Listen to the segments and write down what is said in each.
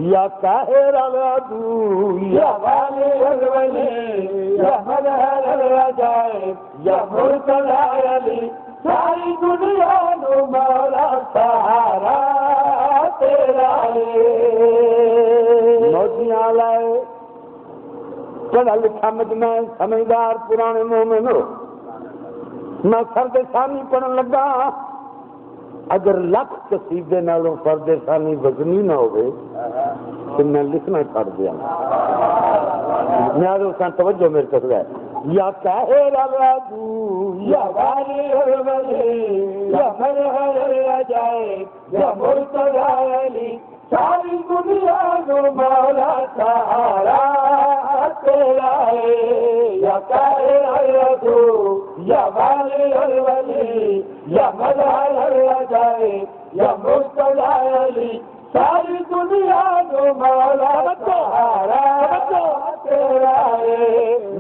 یا قاہر العدو یا والی الولی یا مظہر العجائب یا مرتضی علی ساری دنیا نو مولا سہارا تیرا موجیاں لائے پڑھا لکھا مجمع سمجھدار پرانے مومن ہو میں فرد ثانی پڑھن لگا اگر لکھ قصیدے نالوں فرد ثانی وزنی نہ ہوئے تو میں لکھنا چھڑ دیا نیاز حسین توجہ میرے کو ہے یا قاہر العدو یا والی الولی یا مظہر العجائب یا مرتضی علی ساری دنیا کو مولا سہارا تیرا یا قاہر العدو یا والی الولی یا مظہر العجائب یا مرتضی علی ساری دنیا کو مولا سہارا تیرا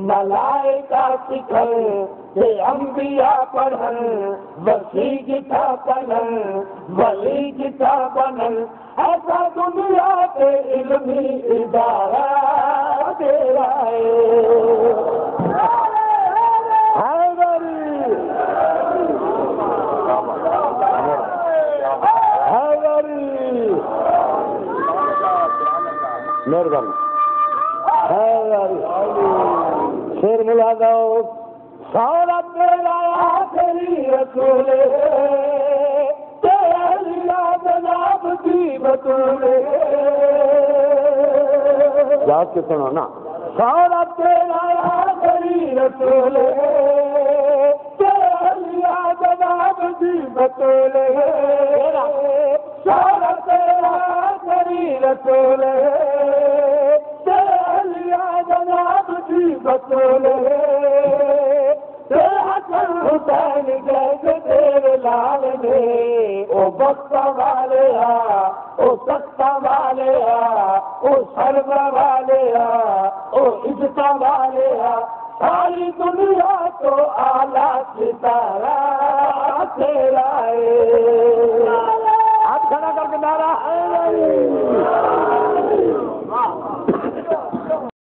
ملائکہ سکھل کہ انبیاء پڑھن وسیع جتا پڑھن ولی جتا بنن ایسا دنیا کے علمی ادارہ تیرا مہربانی شیر ملا دو سارا تیرا آخری رسول تیرا لیا جناب کی بطول جا کے سنو نا سارا تیرا آخری رسول تیرا لیا جناب کی بطول سارا تیرا آخری رسول تیرا لیا جناب کی بطول حسین جیسے تیرے لال نے او بختہ والے او سختہ والے او شرما والے او عزتہ والے ساری دنیا تو اعلیٰ ستارہ تیرا ہاتھ کھڑا کر کے نعرہ